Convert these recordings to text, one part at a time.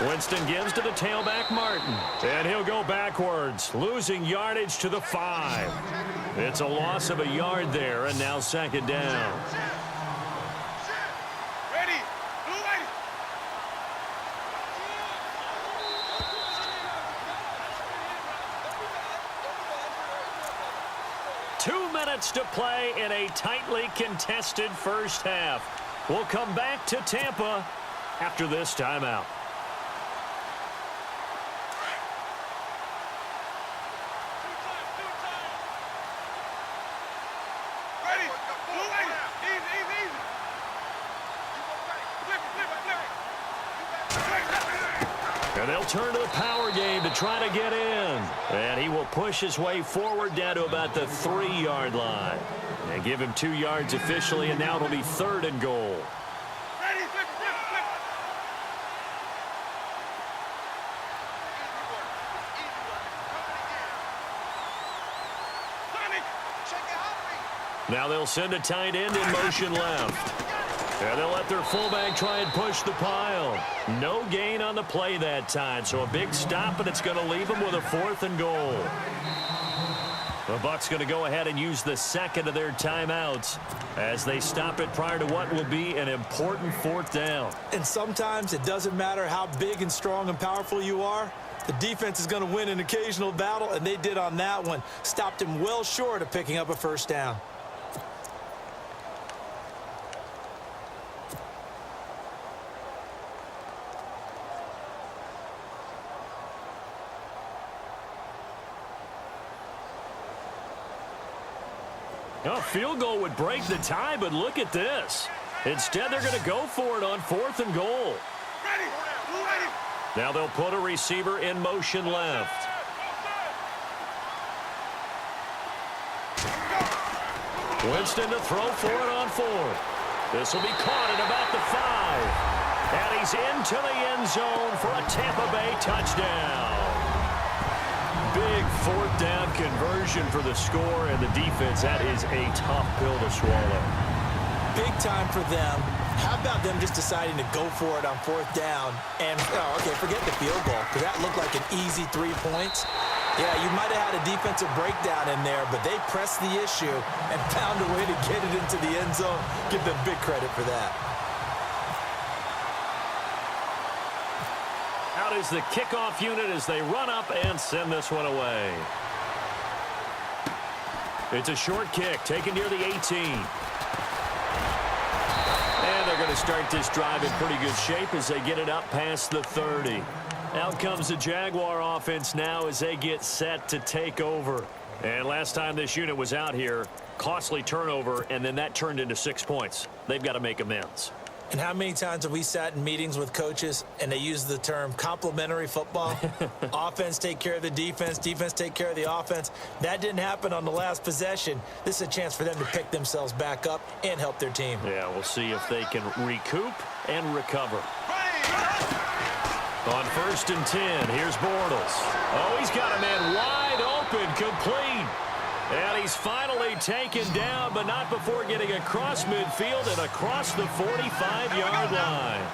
Winston gives to the tailback, Martin. And he'll go backwards, losing yardage to the 5. It's a loss of a yard there, and now second down. Ready. 2 minutes to play in a tightly contested first half. We'll come back to Tampa after this timeout. And they'll turn to the power game to try to get in. And he will push his way forward down to about the 3-yard line. And give him 2 yards officially, and now it'll be 3rd and goal. Now they'll send a tight end in motion left. And they'll let their fullback try and push the pile. No gain on the play that time, so a big stop, and it's going to leave them with a 4th and goal. The Bucs going to go ahead and use the second of their timeouts as they stop it prior to what will be an important 4th down. And sometimes it doesn't matter how big and strong and powerful you are. The defense is going to win an occasional battle, and they did on that one. Stopped him well short of picking up a 1st down. A field goal would break the tie, but look at this. Instead, they're going to go for it on 4th and goal. Now they'll put a receiver in motion left. Winston to throw for it on 4th. This will be caught at about the 5. And he's into the end zone for a Tampa Bay touchdown. Big 4th down conversion for the score, and the defense, that is a tough pill to swallow. Big time for them. How about them just deciding to go for it on 4th down? And, okay, forget the field goal, because that looked like an easy 3 points. Yeah, you might have had a defensive breakdown in there, but they pressed the issue and found a way to get it into the end zone. Give them big credit for that. Out is the kickoff unit as they run up and send this one away. It's a short kick taken near the 18. And they're going to start this drive in pretty good shape as they get it up past the 30. Out comes the Jaguar offense now as they get set to take over. And last time this unit was out here, costly turnover, and then that turned into 6 points. They've got to make amends. And how many times have we sat in meetings with coaches and they use the term complementary football? Offense take care of the defense, defense take care of the offense. That didn't happen on the last possession. This is a chance for them to pick themselves back up and help their team. Yeah, we'll see if they can recoup and recover. On 1st and 10, here's Bortles. Oh, he's got a man wide open, complete. And he's finally taken down, but not before getting across midfield and across the 45-yard line.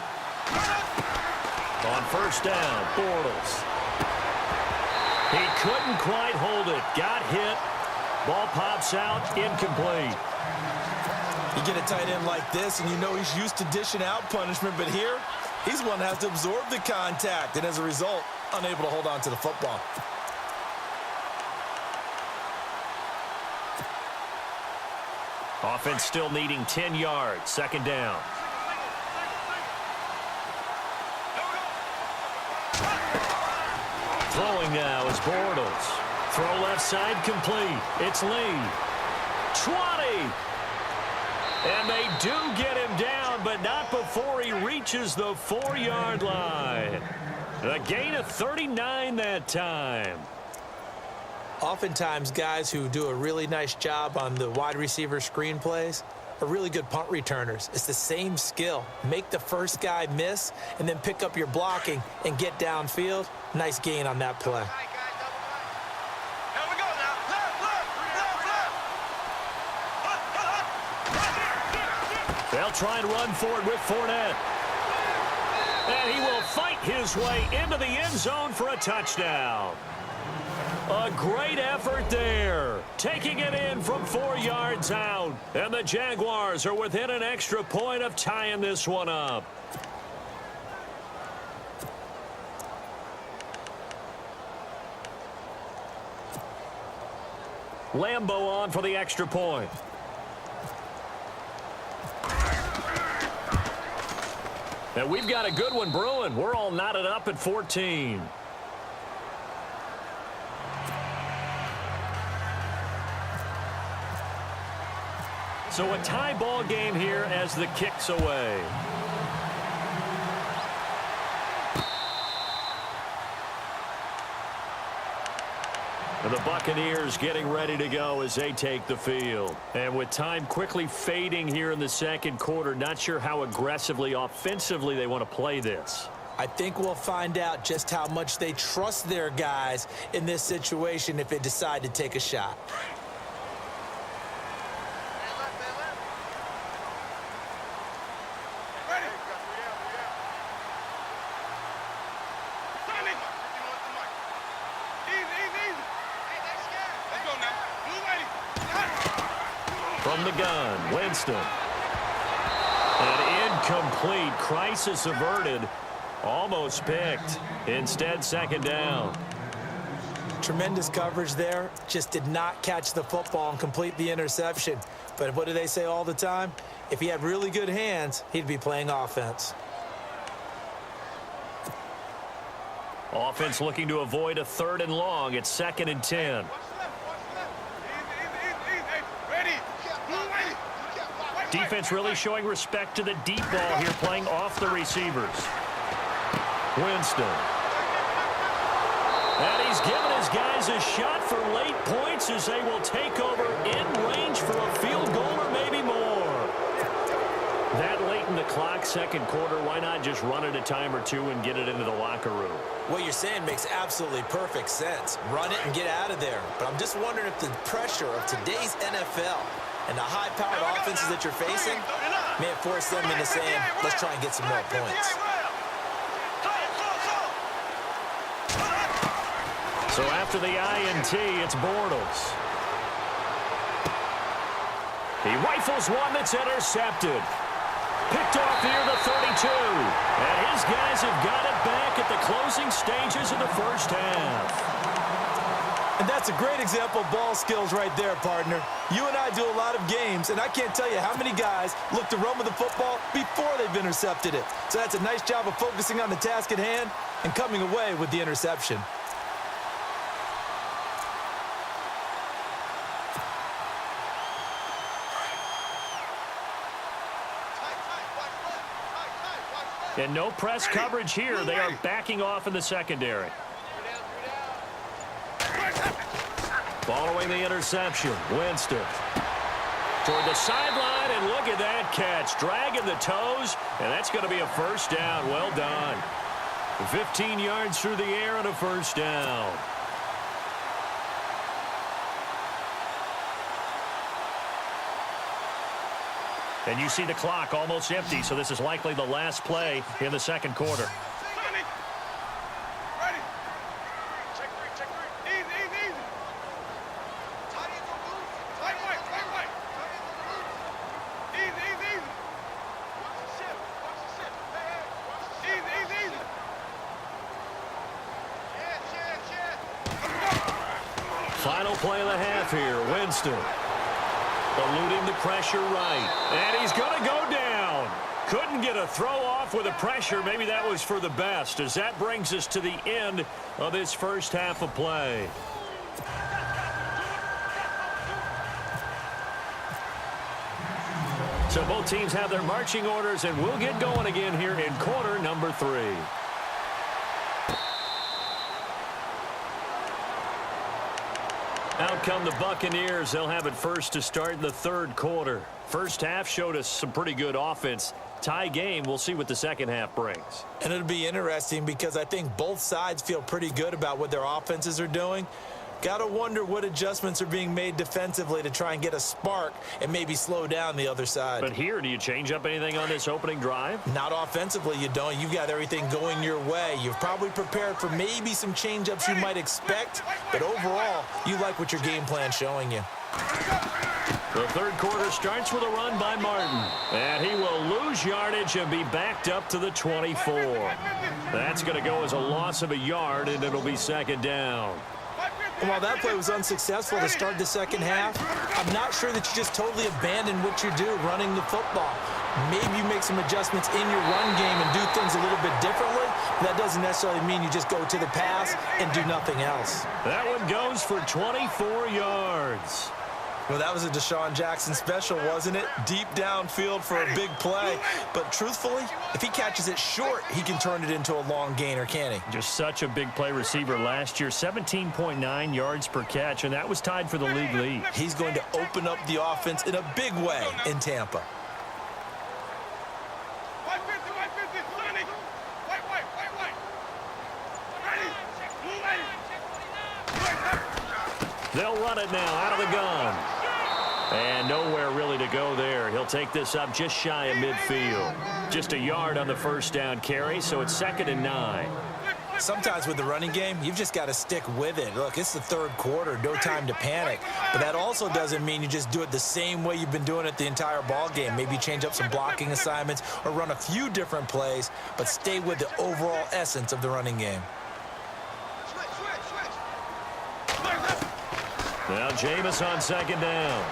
On 1st down, Bortles. He couldn't quite hold it. Got hit. Ball pops out, incomplete. You get a tight end like this, and you know he's used to dishing out punishment, but here, he's one that has to absorb the contact, and as a result, unable to hold on to the football. Offense still needing 10 yards. 2nd down. Throwing now is Bortles. Throw left side complete. It's Lee. 20. And they do get him down, but not before he reaches the 4-yard line. A gain of 39 that time. Oftentimes, guys who do a really nice job on the wide receiver screen plays are really good punt returners. It's the same skill. Make the first guy miss and then pick up your blocking and get downfield. Nice gain on that play. They'll try and run for it with Fournette. And he will fight his his way into the end zone for a touchdown. A great effort there, taking it in from 4 yards out. And the Jaguars are within an extra point of tying this one up. Lambeau on for the extra point. And we've got a good one brewing. We're all knotted up at 14. So a tie ball game here as the kick's away. And the Buccaneers getting ready to go as they take the field. And with time quickly fading here in the second quarter, not sure how aggressively, offensively they want to play this. I think we'll find out just how much they trust their guys in this situation if they decide to take a shot. From the gun, Winston. An incomplete, crisis averted, almost picked. Instead, second down. Tremendous coverage there. Just did not catch the football and complete the interception. But what do they say all the time? If he had really good hands, he'd be playing offense. Offense looking to avoid a 3rd and long. It's 2nd and 10. Defense really showing respect to the deep ball here, playing off the receivers. Winston. And he's given his guys a shot for late points as they will take over in range for a field goal or maybe more. That late in the clock, second quarter, why not just run it a time or two and get it into the locker room? What you're saying makes absolutely perfect sense. Run it and get out of there. But I'm just wondering if the pressure of today's NFL and the high-powered offenses that you're facing may have forced them into saying, let's try and get some more points. So after the INT, it's Bortles. He rifles one that's intercepted. Picked off near the 32. And his guys have got it back at the closing stages of the first half. And that's a great example of ball skills right there, partner. You and I do a lot of games, and I can't tell you how many guys look to run with the football before they've intercepted it. So that's a nice job of focusing on the task at hand and coming away with the interception. And no press coverage here. They are backing off in the secondary. Following the interception, Winston toward the sideline, and look at that catch. Dragging the toes, and that's going to be a first down. Well done. 15 yards through the air and a first down. And you see the clock almost empty, so this is likely the last play in the second quarter. Final play of the half here. Winston eluding the pressure right. And he's going to go down. Couldn't get a throw off with the pressure. Maybe that was for the best, as that brings us to the end of this first half of play. So both teams have their marching orders, and we'll get going again here in quarter number 3. Out come the Buccaneers. They'll have it first to start in the third quarter. First half showed us some pretty good offense. Tie game. We'll see what the second half brings. And it'll be interesting because I think both sides feel pretty good about what their offenses are doing. Gotta wonder what adjustments are being made defensively to try and get a spark and maybe slow down the other side. But here, do you change up anything on this opening drive? Not offensively, you don't. You've got everything going your way. You've probably prepared for maybe some change-ups you might expect, but overall, you like what your game plan's showing you. The third quarter starts with a run by Martin. And he will lose yardage and be backed up to the 24. That's going to go as a loss of a yard, and it'll be second down. And while that play was unsuccessful to start the second half, I'm not sure that you just totally abandon what you do running the football. Maybe you make some adjustments in your run game and do things a little bit differently. That doesn't necessarily mean you just go to the pass and do nothing else. That one goes for 24 yards. Well, that was a Deshaun Jackson special, wasn't it? Deep downfield for a big play. But truthfully, if he catches it short, he can turn it into a long gainer, can't he? Just such a big play receiver last year, 17.9 yards per catch, and that was tied for the league lead. He's going to open up the offense in a big way in Tampa. They'll run it now out of the gun. And nowhere really to go there. He'll take this up just shy of midfield. Just a yard on the first down carry, so it's 2nd and 9. Sometimes with the running game, you've just got to stick with it. Look, it's the third quarter, no time to panic. But that also doesn't mean you just do it the same way you've been doing it the entire ball game. Maybe change up some blocking assignments or run a few different plays, but stay with the overall essence of the running game. Now Jameis on second down.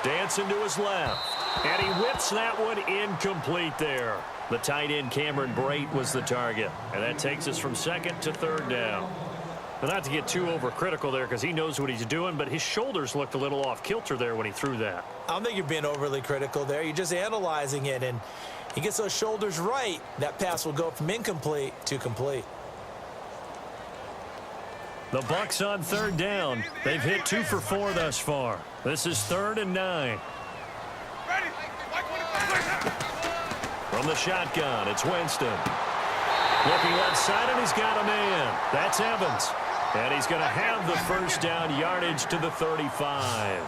Dancing to his left. And he whips that one incomplete there. The tight end Cameron Brate was the target. And that takes us from 2nd to 3rd down. But not to get too overcritical there because he knows what he's doing, but his shoulders looked a little off kilter there when he threw that. I don't think you're being overly critical there. You're just analyzing it, and he gets those shoulders right. That pass will go from incomplete to complete. The Bucs on 3rd down. They've hit 2 for 4 thus far. This is 3rd and 9. From the shotgun, it's Winston. Looking left side, and he's got a man. That's Evans. And he's going to have the first down yardage to the 35.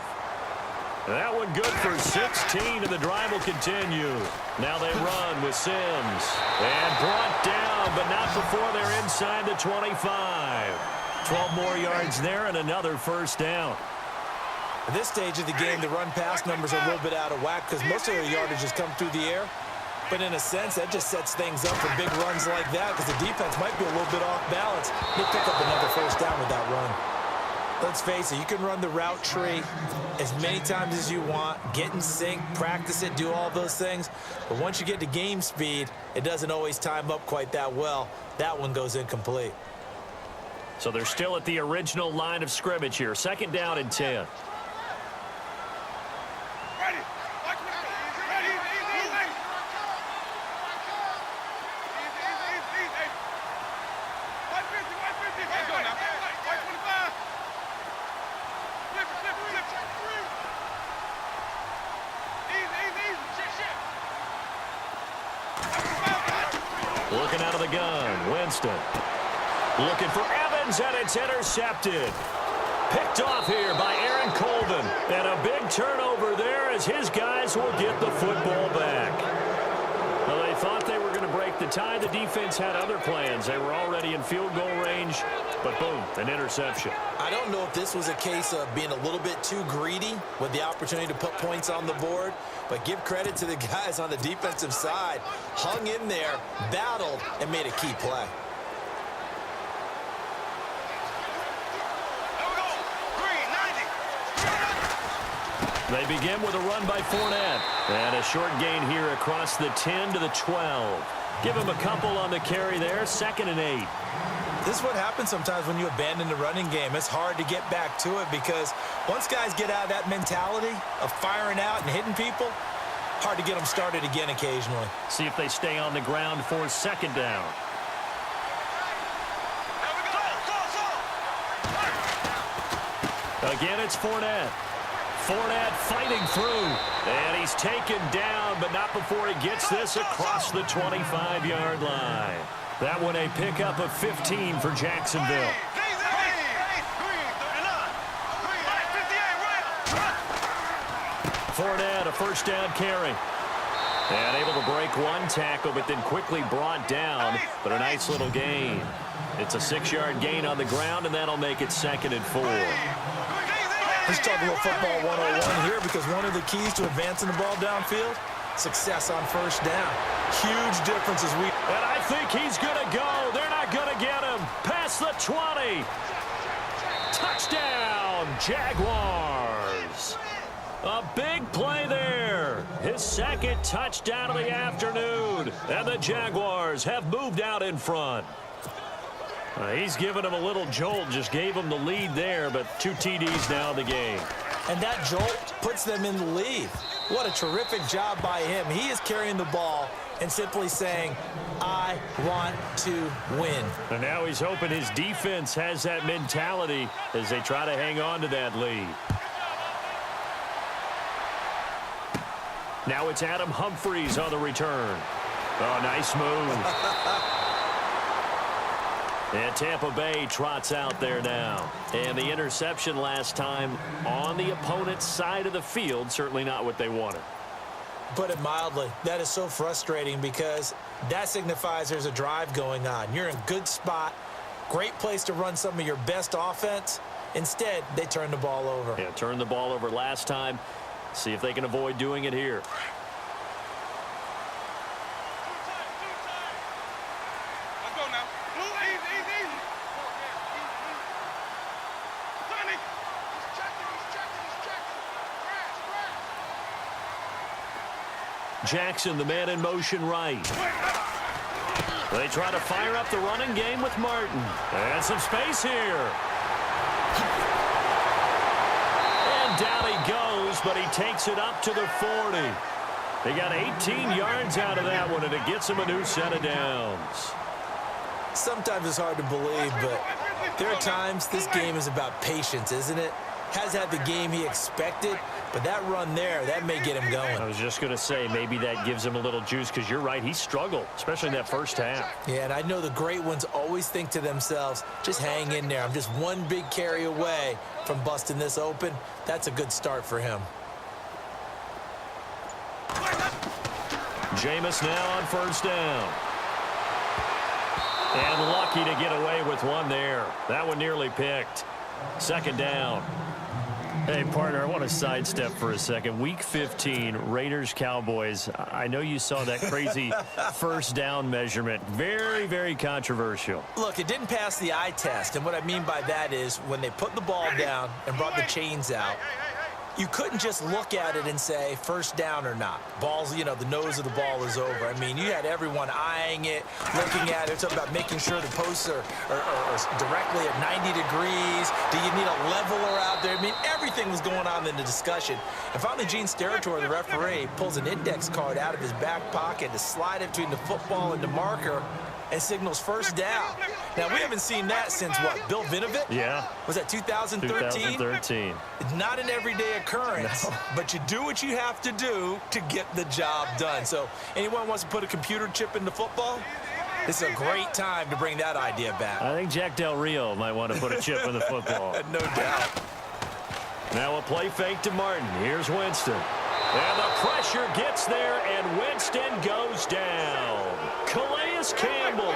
That one good for 16, and the drive will continue. Now they run with Sims. And brought down, but not before they're inside the 25. 12 more yards there and another first down. At this stage of the game, the run-pass numbers are a little bit out of whack because most of their yardage has come through the air. But in a sense, that just sets things up for big runs like that because the defense might be a little bit off balance. They pick up another first down with that run. Let's face it, you can run the route tree as many times as you want, get in sync, practice it, do all those things. But once you get to game speed, it doesn't always time up quite that well. That one goes incomplete. So they're still at the original line of scrimmage here. 2nd down and 10. Looking out of the gun, Winston. Looking for Evans, and it's intercepted. Picked off here by Aaron Colvin. And a big turnover there as his guys will get the football back. Well, they thought they were going to break the tie. The defense had other plans. They were already in field goal range, but boom, an interception. I don't know if this was a case of being a little bit too greedy with the opportunity to put points on the board, but give credit to the guys on the defensive side. Hung in there, battled, and made a key play. They begin with a run by Fournette. And a short gain here across the 10 to the 12. Give him a couple on the carry there, 2nd and 8. This is what happens sometimes when you abandon the running game. It's hard to get back to it because once guys get out of that mentality of firing out and hitting people, hard to get them started again occasionally. See if they stay on the ground for 2nd down. Again, it's Fournette. Fournette fighting through, and he's taken down, but not before he gets this across the 25-yard line. That one a pickup of 15 for Jacksonville. Fournette, a first down carry. And able to break one tackle, but then quickly brought down. But a nice little gain. It's a 6-yard gain on the ground, and that'll make it 2nd and 4. Let's talk a little football 101 here, because one of the keys to advancing the ball downfield, success on first down. Huge difference as we... And I think he's going to go. They're not going to get him. Past the 20. Touchdown, Jaguars. A big play there. His 2nd touchdown of the afternoon. And the Jaguars have moved out in front. He's given him a little jolt, just gave him the lead there, but 2 TDs now in the game. And that jolt puts them in the lead. What a terrific job by him. He is carrying the ball and simply saying, I want to win. And now he's hoping his defense has that mentality as they try to hang on to that lead. Now it's Adam Humphries on the return. Oh, nice move. And Tampa Bay trots out there now. And the interception last time on the opponent's side of the field, certainly not what they wanted. Put it mildly, that is so frustrating because that signifies there's a drive going on. You're in a good spot, great place to run some of your best offense. Instead, they turn the ball over. Yeah, turned the ball over last time. See if they can avoid doing it here. Jackson, the man in motion right. They try to fire up the running game with Martin. And some space here. And down he goes, but he takes it up to the 40. They got 18 yards out of that one, and it gets him a new set of downs. Sometimes it's hard to believe, but there are times this game is about patience, isn't it? Has had the game he expected, but that run there, that may get him going. I was just going to say, maybe that gives him a little juice, because you're right, he struggled, especially in that first half. Yeah, and I know the great ones always think to themselves, just hang in there. I'm just one big carry away from busting this open. That's a good start for him. Jameis now on first down. And lucky to get away with one there. That one nearly picked. 2nd down. Hey, partner, I want to sidestep for a second. Week 15, Raiders-Cowboys. I know you saw that crazy first down measurement. Very, very controversial. Look, it didn't pass the eye test, and what I mean by that is when they put the ball down and brought the chains out, you couldn't just look at it and say first down or not. Balls, you know, the nose of the ball is over. I mean, you had everyone eyeing it, looking at it. It's about making sure the posts are directly at 90 degrees. Do you need a leveler out there? I mean, everything was going on in the discussion. And finally, Gene Steratore, the referee, pulls an index card out of his back pocket to slide it between the football and the marker and signals first down. Now, we haven't seen that since, what, Bill Vinovich? Yeah. Was that 2013? 2013. It's not an everyday occurrence, no. But you do what you have to do to get the job done. So anyone wants to put a computer chip into football, this is a great time to bring that idea back. I think Jack Del Rio might want to put a chip in the football. No doubt. Now a play fake to Martin. Here's Winston. And the pressure gets there, and Winston goes down. Calais Campbell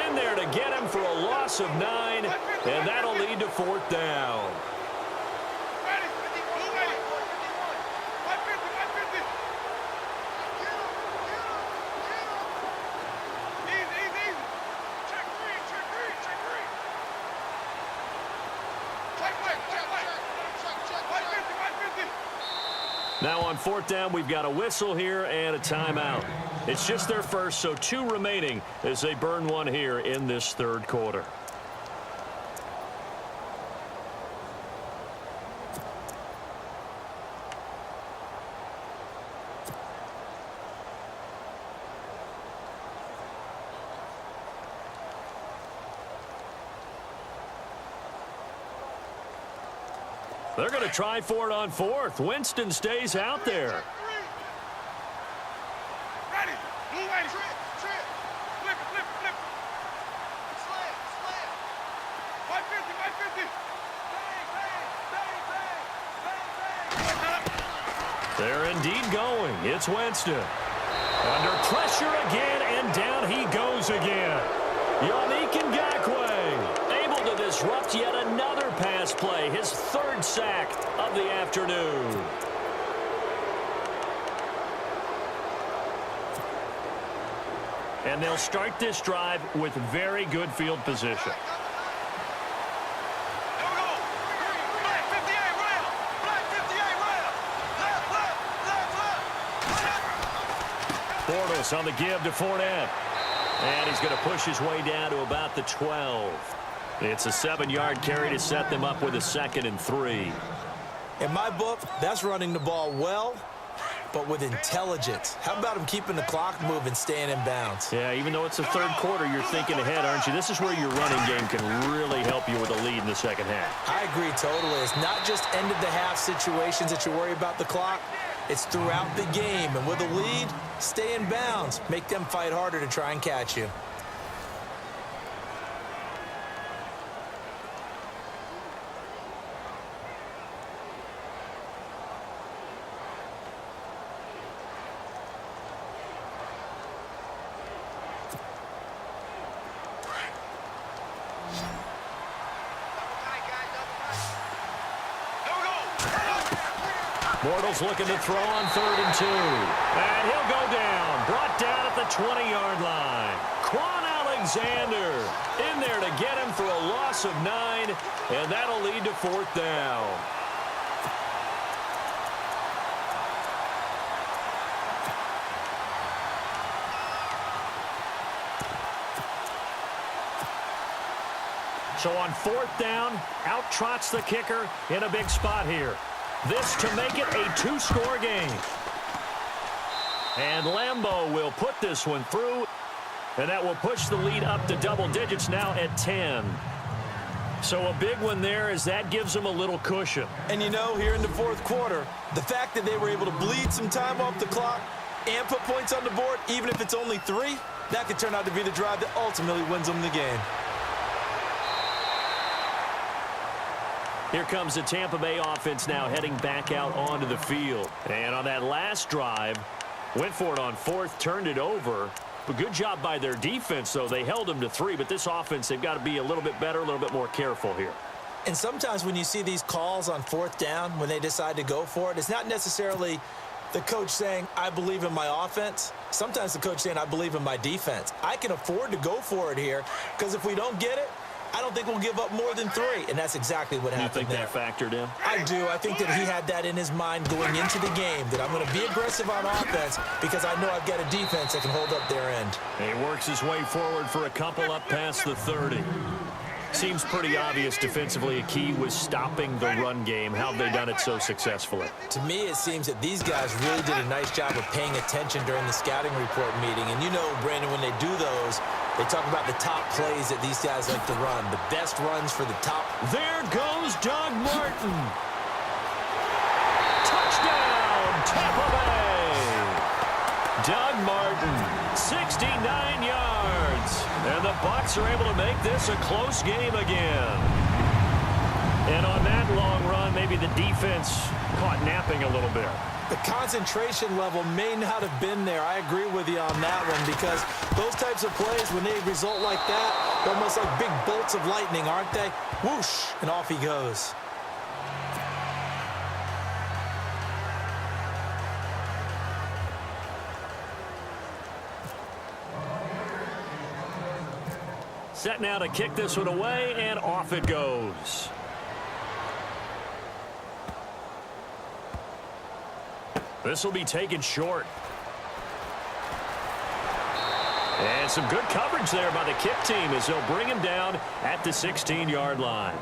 in there to get him for a loss of 9, and that'll lead to 4th down. Now on 4th down, we've got a whistle here and a timeout. It's just their first, so 2 remaining as they burn one here in this 3rd quarter. They're going to try for it on 4th. Winston stays out there. Ready. Blue lady. Flip it. indeed going. It's Winston. Under pressure again, and down he goes again. Yannick Ngakoue able to disrupt yet another pass play, his third sack of the afternoon. And they'll start this drive with very good field position. Bortles on the give to Fournette. And he's going to push his way down to about the 12. It's a 7-yard carry to set them up with a 2nd and 3. In my book, that's running the ball well, but with intelligence. How about him keeping the clock moving, staying in bounds? Yeah, even though it's the third quarter, you're thinking ahead, aren't you? This is where your running game can really help you with a lead in the second half. I agree totally. It's not just end-of-the-half situations that you worry about the clock. It's throughout the game. And with a lead, stay in bounds. Make them fight harder to try and catch you. Bortles looking to throw on 3rd and 2. And he'll go down. Brought down at the 20-yard line. Quan Alexander in there to get him for a loss of 9. And that'll lead to 4th down. So on 4th down, out trots the kicker in a big spot here. This to make it a 2-score game. And Lambeau will put this one through, and that will push the lead up to double digits now at 10. So a big one there as that gives them a little cushion. And you know, here in the 4th quarter, the fact that they were able to bleed some time off the clock and put points on the board, even if it's only 3, that could turn out to be the drive that ultimately wins them the game. Here comes the Tampa Bay offense now heading back out onto the field. And on that last drive, went for it on 4th, turned it over. But good job by their defense, though. They held them to 3, but this offense, they've got to be a little bit better, a little bit more careful here. And sometimes when you see these calls on 4th down, when they decide to go for it, it's not necessarily the coach saying, I believe in my offense. Sometimes the coach saying, I believe in my defense. I can afford to go for it here because if we don't get it, I don't think we'll give up more than 3, and that's exactly what happened there. You think that factored in? I do. I think that he had that in his mind going into the game, that I'm going to be aggressive on offense because I know I've got a defense that can hold up their end. He works his way forward for a couple up past the 30. Seems pretty obvious defensively a key was stopping the run game. How have they done it so successfully? To me, it seems that these guys really did a nice job of paying attention during the scouting report meeting. And you know, Brandon, when they do those, they talk about the top plays that these guys like to run, the best runs for the top. There goes Doug Martin. Touchdown, Tampa Bay. Doug Martin, 69 yards. And the Bucs are able to make this a close game again. And on that long run, maybe the defense caught napping a little bit. The concentration level may not have been there. I agree with you on that one because those types of plays, when they result like that, they're almost like big bolts of lightning, aren't they? Whoosh, and off he goes. Set now to kick this one away, and off it goes. This will be taken short. And some good coverage there by the kick team as they'll bring him down at the 16-yard line.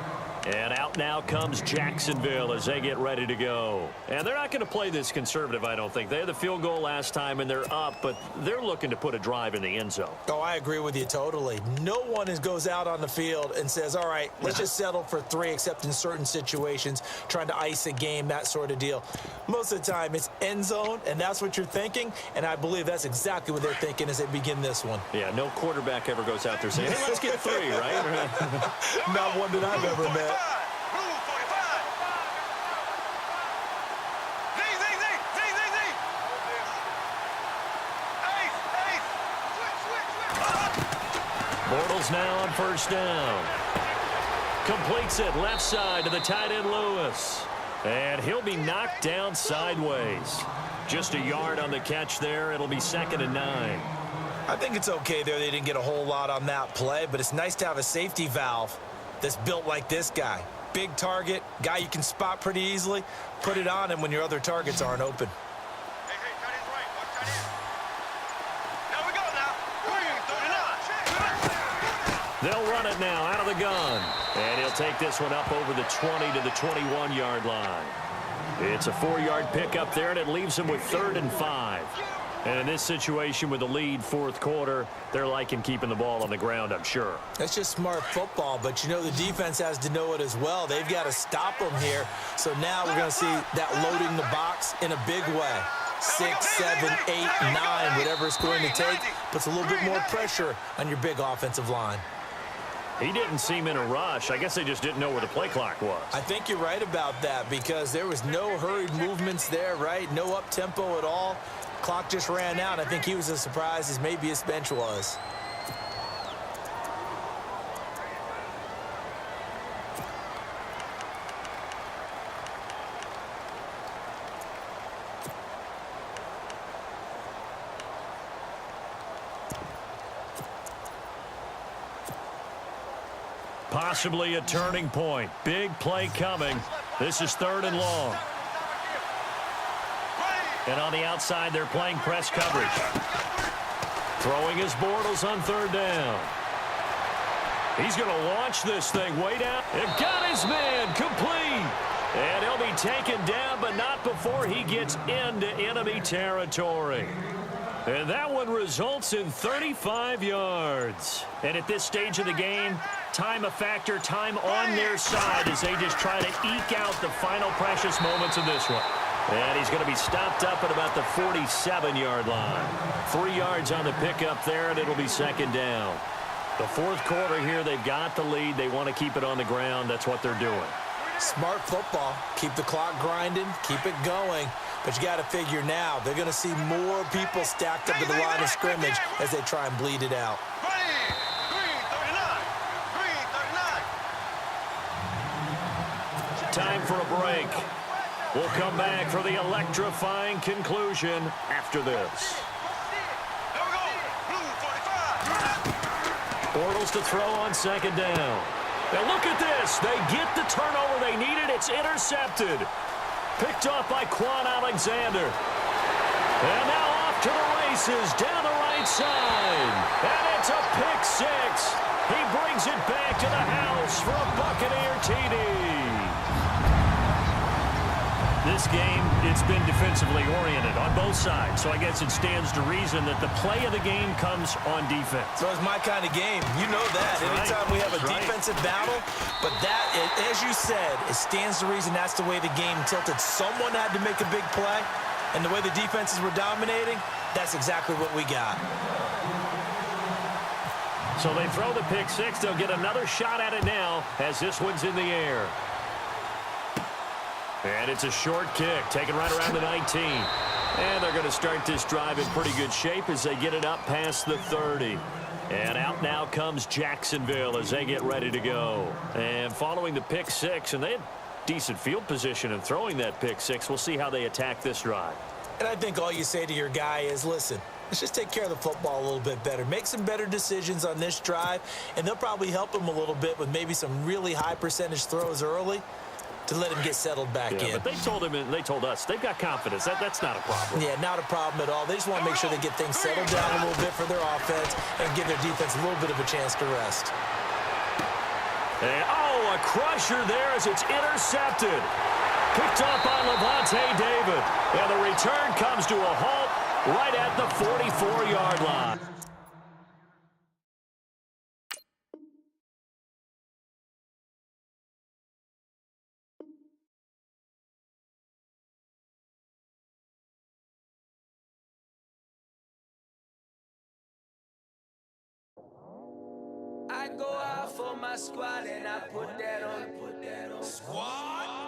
And out now comes Jacksonville as they get ready to go. And they're not going to play this conservative, I don't think. They had the field goal last time, and they're up, but they're looking to put a drive in the end zone. Oh, I agree with you totally. No one goes out on the field and says, all right, let's just settle for 3, except in certain situations, trying to ice a game, that sort of deal. Most of the time, it's end zone, and that's what you're thinking, and I believe that's exactly what they're thinking as they begin this one. Yeah, no quarterback ever goes out there saying, hey, let's get 3, right? Not one that I've ever met. Bortles now on first down. Completes it left side to the tight end Lewis. And he'll be knocked down sideways. Just a yard on the catch there. It'll be 2nd and 9. I think it's okay there. They didn't get a whole lot on that play, but it's nice to have a safety valve that's built like this guy. Big target, guy you can spot pretty easily. Put it on him when your other targets aren't open. They'll run it now out of the gun. And he'll take this one up over the 20 to the 21-yard line. It's a 4-yard pickup there, and it leaves him with 3rd and 5. And in this situation with the lead fourth quarter, they're liking keeping the ball on the ground, I'm sure. That's just smart football, but you know the defense has to know it as well. They've got to stop them here. So now we're going to see that loading the box in a big way. 6, 7, 8, 9, whatever it's going to take, puts a little bit more pressure on your big offensive line. He didn't seem in a rush. I guess they just didn't know where the play clock was. I think you're right about that because there was no hurried movements there, right? No up-tempo at all. Clock just ran out. I think he was as surprised as maybe his bench was. Possibly a turning point. Big play coming. This is 3rd and long. And on the outside, they're playing press coverage. Throwing his Bortles on 3rd down. He's going to launch this thing way down. It got his man complete. And he'll be taken down, but not before he gets into enemy territory. And that one results in 35 yards. And at this stage of the game, time a factor, time on their side as they just try to eke out the final precious moments of this one. And he's going to be stopped up at about the 47-yard line. 3 yards on the pickup there, and it'll be 2nd down. The fourth quarter here, they've got the lead. They want to keep it on the ground. That's what they're doing. Smart football. Keep the clock grinding. Keep it going. But you got to figure now, they're going to see more people stacked up at the line of scrimmage as they try and bleed it out. Time for a break. We'll come back for the electrifying conclusion after this. Bortles to throw on 2nd down. Now look at this. They get the turnover they needed. It's intercepted. Picked off by Quan Alexander. And now off to the races down the right side. And it's a pick 6. He brings it back to the house for a Buccaneer TD. This game, it's been defensively oriented on both sides, so I guess it stands to reason that the play of the game comes on defense. So it's my kind of game. You know that. That's Anytime right. we have a defensive battle, but that, as you said, it stands to reason that's the way the game tilted. Someone had to make a big play, and the way the defenses were dominating, that's exactly what we got. So they throw the pick 6. They'll get another shot at it now as this one's in the air. And it's a short kick, taken right around the 19. And they're going to start this drive in pretty good shape as they get it up past the 30. And out now comes Jacksonville as they get ready to go. And following the pick 6, and they had decent field position in throwing that pick 6. We'll see how they attack this drive. And I think all you say to your guy is, listen, let's just take care of the football a little bit better. Make some better decisions on this drive, and they'll probably help him a little bit with maybe some really high percentage throws early to let him get settled back in. But they told him, and they told us, they've got confidence. That's not a problem. Yeah, not a problem at all. They just want to make sure they get things settled down a little bit for their offense and give their defense a little bit of a chance to rest. And, a crusher there as it's intercepted. Picked up by Levante David. And the return comes to a halt right at the 44-yard line. I go out for my squad and I put that on. Squad.